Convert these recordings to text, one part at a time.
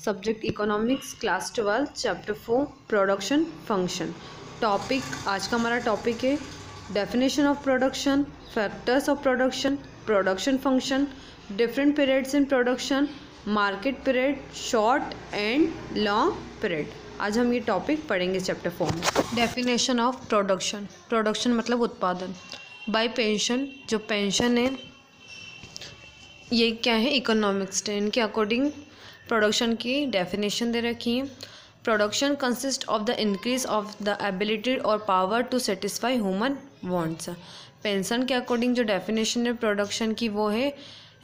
Subject economics class 12 chapter 4 production function. Topic आज का हमारा टॉपिक है definition of production, factors of production, production function, different periods in production, market period, short and long period. आज हम ये topic पढ़ेंगे chapter 4 में। Definition of production, production मतलब उत्पादन। बाय पेंशन, जो पेंशन है ये क्या है, इकोनॉमिक्स टेन के अकॉर्डिंग प्रोडक्शन की डेफिनेशन दे रखी है। Production consist of the increase of the ability और power to satisfy human wants. Pension के अकॉर्डिंग जो डेफिनेशन है प्रोडक्शन की वो है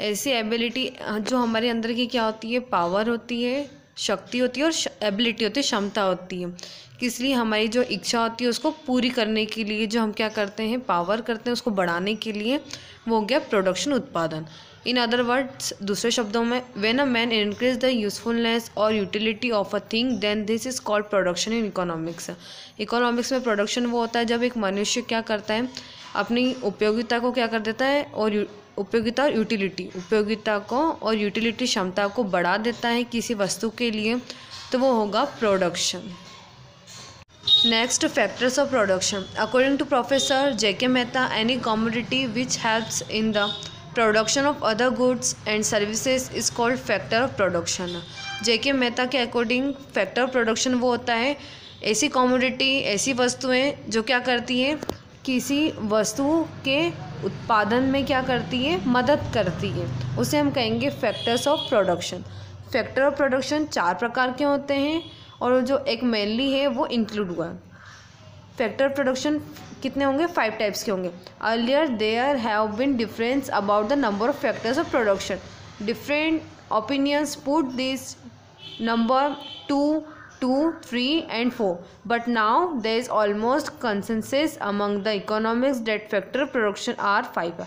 ऐसी एबिलिटी जो हमारे अंदर की क्या होती है, पावर होती है, शक्ति होती है और एबिलिटी होती है, क्षमता होती है। किस लिए, हमारी जो इच्छा होती है उसको पूरी करने के लिए जो हम क्या करते हैं, पावर करते हैं उसको बढ़ाने के लिए, वो हो गया प्रोडक्शन, उत्पादन। इन अदर वर्ड्स, दूसरे शब्दों में, when a man increase the usefulness और utility of a thing then this is called production in economics. Economics में प्रोडक्शन वो होता है जब एक मनुष्य क्या करता है, अपनी उपयोगिता को क्या कर देता है, और उपयोगिता और यूटिलिटी, उपयोगिता को और यूटिलिटी क्षमता को बढ़ा देता है किसी वस्तु के लिए, तो वो होगा production. Next, factors of production. According to professor J K. Mehta, any commodity which helps in the production of other goods and services is called factor of production. J K. Mehta के अकॉर्डिंग फैक्टर ऑफ प्रोडक्शन वो होता है ऐसी commodity, ऐसी वस्तुएं जो क्या करती है, किसी वस्तु के उत्पादन में क्या करती है, मदद करती है, उसे हम कहेंगे factors of production. Factor of production 4 प्रकार के होते हैं और जो एक मेनली है वो इंक्लूड हुआ है। फैक्टर ऑफ प्रोडक्शन कितने होंगे, 5 टाइप्स के होंगे। Earlier there have been difference about the number of factors of production. Different opinions put this number 2, 2, 3 and 4, but now there is almost consensus among the economists that factor production are 5.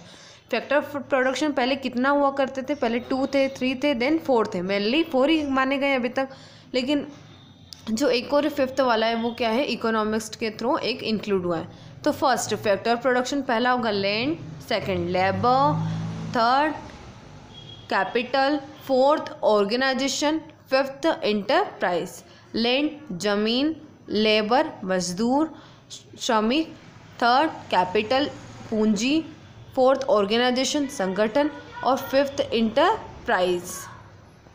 Factor of production पहले कितना हुआ करते थे, पहले 2 थे, 3 थे, then 4 थे, mainly 4 ही माने गए अभी तक, लेकिन जो एक और 5th वाला है वो क्या है, इकोनॉमिक्स के थ्रू एक इंक्लूड हुआ है। तो फर्स्ट फैक्टर ऑफ प्रोडक्शन पहला होगा land, second labour, third capital, fourth organisation, fifth enterprise. Land जमीन, लेबर मजदूर श्रमिक, थर्ड कैपिटल पूंजी, फोर्थ ऑर्गेनाइजेशन संगठन और फिफ्थ इंटरप्राइज,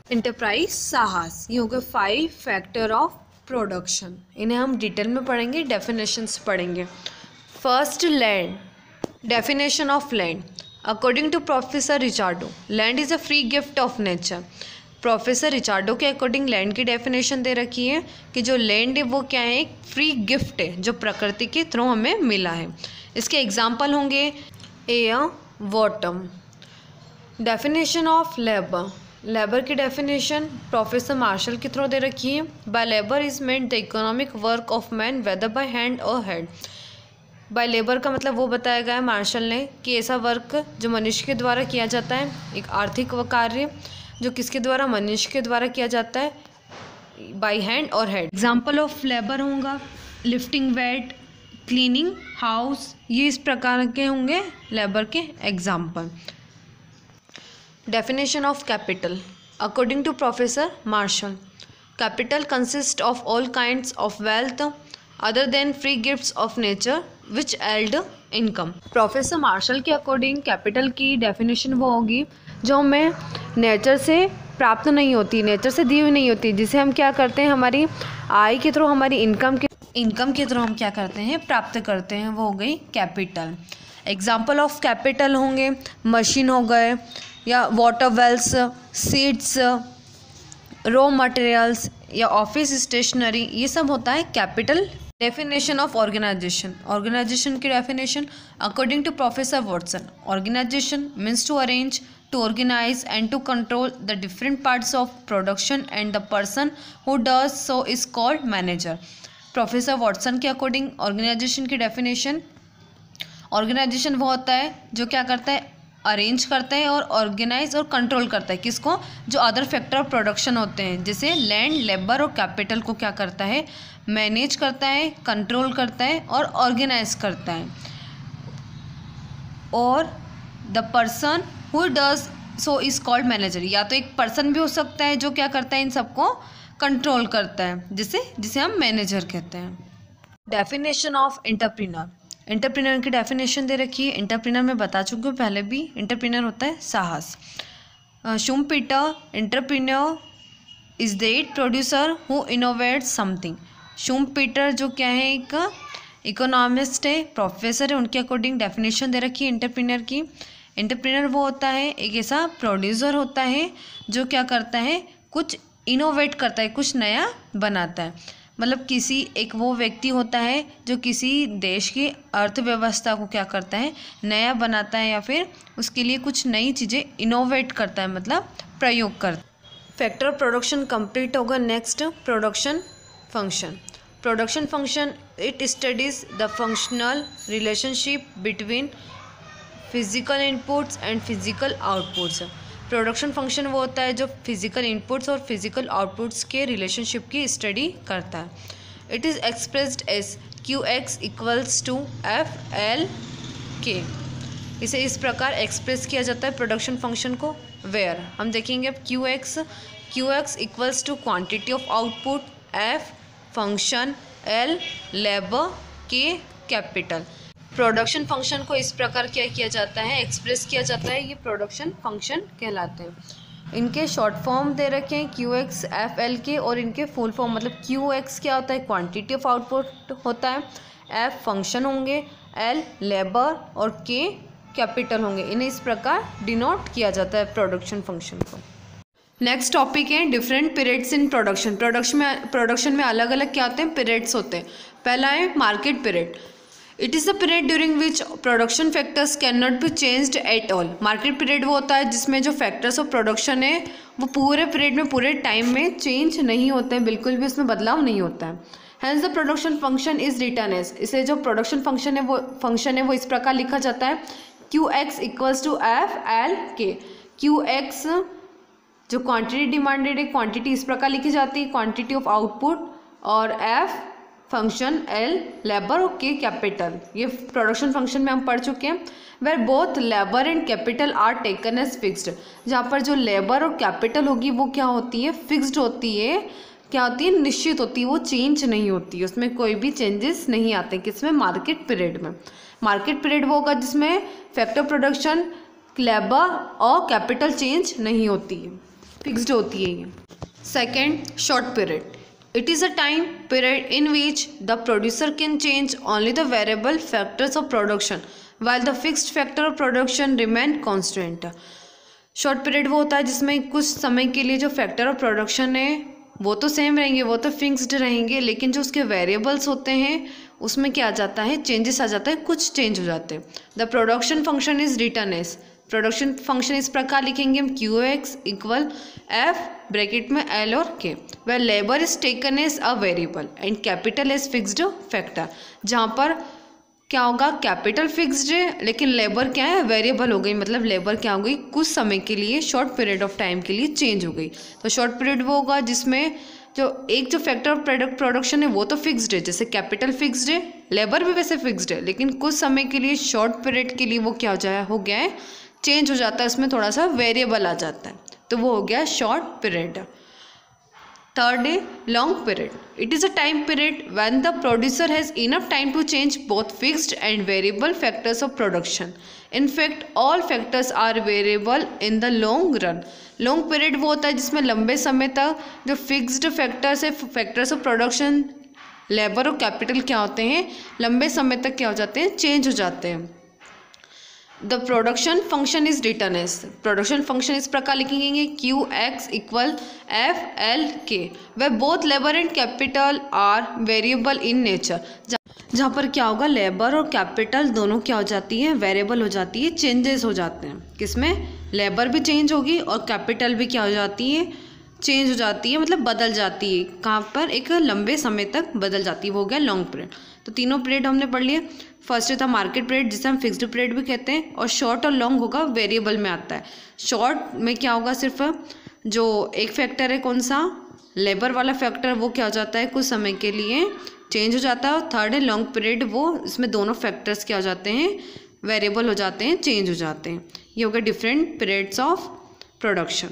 इंटरप्राइज साहस। ये हो गए 5 फैक्टर ऑफ प्रोडक्शन। इन्हें हम डिटेल में पढ़ेंगे, डेफिनेशंस पढ़ेंगे। First, land. Definition of land according to professor Ricardo, land is a free gift of nature. Professor Ricardo के अकॉर्डिंग लैंड की डेफिनेशन दे रखी है कि जो लैंड है वो क्या है, एक फ्री गिफ्ट है जो प्रकृति के थ्रू हमें मिला है। इसके एग्जाम्पल होंगे air, water. Definition of labour. Labour की डेफिनेशन प्रोफेसर मार्शल के थ्रू दे रखी है। By labour is meant the economic work of man whether by hand और हेड। बाय लेबर का मतलब वो बताया गया है मार्शल ने कि ऐसा वर्क जो मनुष्य के द्वारा किया जाता है, एक आर्थिक कार्य जो किसके द्वारा, मनुष्य के द्वारा किया जाता है, बाय हैंड और हेड। एग्जाम्पल ऑफ लेबर होगा लिफ्टिंग वेट, क्लीनिंग हाउस, ये इस प्रकार के होंगे लेबर के example. Definition of capital according to professor Marshall, capital consist of all kinds of wealth other than free gifts of nature which yield income. Professor Marshall के according capital की definition वो होगी जो हमें नेचर से प्राप्त नहीं होती, नेचर से दी हुई नहीं होती, जिसे हम क्या करते हैं, हमारी आय के थ्रू, हमारी इनकम के थ्रू हम क्या करते हैं, प्राप्त करते हैं, वो हो गई कैपिटल। एग्जाम्पल ऑफ कैपिटल होंगे मशीन हो गए, या water wells, seeds, raw materials या ऑफिस स्टेशनरी, ये सब होता है capital. Definition of organization. Organization की definition according to professor Watson, organization means to arrange, to organize and to control the different parts of production and the person who does so is called manager. Professor Watson के according organisation की definition, organisation वो होता है जो क्या करता है, arrange करता है और ऑर्गेनाइज और कंट्रोल करता है किसको, जो अदर फैक्टर ऑफ प्रोडक्शन होते हैं, जैसे लैंड, लेबर और कैपिटल को क्या करता है, मैनेज करता है, कंट्रोल करता है और ऑर्गेनाइज करता है। और the person who does so is called manager. या तो एक पर्सन भी हो सकता है जो क्या करता है, इन सबको कंट्रोल करता है, जिसे हम मैनेजर कहते हैं। Definition of entrepreneur. एंटरप्रेन्योर की डेफिनेशन दे रखी है। एंटरप्रेन्योर मैं बता चुकी हूँ पहले भी। एंटरप्रेन्योर होता है साहस। Schumpeter, entrepreneur is that producer who innovates something. Schumpeter जो क्या है, एक इकोनॉमिस्ट है, प्रोफेसर है, उनके अकॉर्डिंग डेफिनेशन दे रखी है एंटरप्रेन्योर की। एंटरप्रेन्योर वो होता है, एक ऐसा प्रोड्यूसर होता है जो क्या करता है, कुछ इनोवेट करता है, कुछ नया बनाता है। मतलब किसी एक वो व्यक्ति होता है जो किसी देश की अर्थव्यवस्था को क्या करता है, नया बनाता है, या फिर उसके लिए कुछ नई चीज़ें इनोवेट करता है, मतलब प्रयोग करता है। फैक्टर ऑफ प्रोडक्शन कंप्लीट होगा। Next production function. Production function it studies the functional relationship between physical inputs and physical outputs. Production function वो होता है जो फिजिकल इनपुट्स और फिजिकल आउटपुट्स के रिलेशनशिप की स्टडी करता है। It is expressed as QX equals to FL/K। इसे इस प्रकार एक्सप्रेस किया जाता है प्रोडक्शन फंक्शन को, वेयर हम देखेंगे अब QX equals to quantity of output, F function, L labour, K capital. Production function को इस प्रकार क्या किया जाता है, एक्सप्रेस किया जाता है, ये प्रोडक्शन फंक्शन कहलाते हैं। इनके शॉर्ट फॉर्म दे रखे हैं QX FL/K, और इनके फुल फॉर्म मतलब QX क्या होता है, क्वांटिटी ऑफ आउटपुट होता है, F फंक्शन होंगे, L लेबर और K कैपिटल होंगे। इन्हें इस प्रकार डिनोट किया जाता है प्रोडक्शन फंक्शन को। नेक्स्ट टॉपिक है different periods in production. Production में अलग अलग क्या होते हैं, पीरियड्स होते हैं। पहला है market period. It is the period during which production factors can not be changed at all. Market period वो होता है जिसमें जो फैक्टर्स ऑफ प्रोडक्शन है वो पूरे पीरियड में, पूरे टाइम में चेंज नहीं होते हैं, बिल्कुल भी उसमें बदलाव नहीं होता है। Hence the production function is written as. इसे जो प्रोडक्शन फंक्शन है वो इस प्रकार लिखा जाता है QX equals to FL/K। QX जो क्वांटिटी डिमांडेड है, क्वांटिटी इस प्रकार लिखी जाती है, क्वांटिटी ऑफ आउटपुट, और F फंक्शन, L लेबर और K कैपिटल। ये प्रोडक्शन फंक्शन में हम पढ़ चुके हैं। Where both labour and capital are taken as fixed. जहाँ पर जो लेबर और कैपिटल होगी वो क्या होती है, फिक्स्ड होती है, क्या होती है, निश्चित होती है, वो चेंज नहीं होती है, उसमें कोई भी चेंजेस नहीं आते। किसमें, मार्केट पीरियड में। मार्केट पीरियड वो होगा जिसमें फैक्टर प्रोडक्शन, लेबर और कैपिटल चेंज नहीं होती है, फिक्स्ड होती है ये। Second, short period. It is a time period in which the producer can change only the variable factors of production while the fixed factor of production remain constant. Short period वो होता है जिसमें कुछ समय के लिए जो फैक्टर ऑफ प्रोडक्शन है वो तो सेम रहेंगे, वो तो फिक्स्ड रहेंगे, लेकिन जो उसके वेरिएबल्स होते हैं उसमें क्या आ जाता है, चेंजेस आ जाता है, कुछ चेंज हो जाते हैं। The production function is written as. Production function इस प्रकार लिखेंगे हम QX इक्वल F ब्रैकेट में L और K, where labour is taken as a variable and capital is fixed factor. जहाँ पर क्या होगा, कैपिटल फिक्स्ड है लेकिन लेबर क्या है, वेरिएबल हो गई, मतलब लेबर क्या हो गई, कुछ समय के लिए, शॉर्ट पीरियड ऑफ टाइम के लिए चेंज हो गई। तो शॉर्ट पीरियड वो होगा जिसमें जो फैक्टर ऑफ प्रोडक्शन है वो तो फिक्स्ड है, जैसे कैपिटल फिक्स्ड है, लेबर भी वैसे फिक्स्ड है, लेकिन कुछ समय के लिए, शॉर्ट पीरियड के लिए वो क्या हो गया है, चेंज हो जाता है, उसमें थोड़ा सा वेरिएबल आ जाता है, तो वो हो गया शॉर्ट पीरियड। थर्ड है long period. It is a time period when the producer has enough time to change both fixed and variable factors of production. In fact all factors are variable in the long run. Long period वो होता है जिसमें लंबे समय तक जो fixed factors है, factors of production, labour और कैपिटल क्या होते हैं, लंबे समय तक क्या हो जाते हैं, चेंज हो जाते हैं। The production function is written as. Production function इस प्रकार लिखेंगे QX equal FL/K, they both labour and capital are variable in nature. जहाँ पर क्या होगा, लेबर और कैपिटल दोनों क्या हो जाती है, वेरिएबल हो जाती है, चेंजेस हो जाते हैं। किसमें, लेबर भी चेंज होगी और कैपिटल भी क्या हो जाती है, चेंज हो जाती है, मतलब बदल जाती है। कहाँ पर, एक लंबे समय तक बदल जाती है, वो हो गया लॉन्ग पीरियड। तो तीनों पीरियड हमने पढ़ लिए। फर्स्ट था मार्केट पीरियड जिसे हम फिक्स्ड पीरियड भी कहते हैं, और शॉर्ट और लॉन्ग होगा वेरिएबल में आता है। शॉर्ट में क्या होगा, सिर्फ जो एक फैक्टर है कौन सा, लेबर वाला फैक्टर, वो क्या हो जाता है, कुछ समय के लिए चेंज हो जाता है। और थर्ड है लॉन्ग पीरियड, वो इसमें दोनों फैक्टर्स क्या हो जाते हैं, वेरिएबल हो जाते हैं, चेंज हो जाते हैं। ये हो गया डिफरेंट पीरियड्स ऑफ प्रोडक्शन।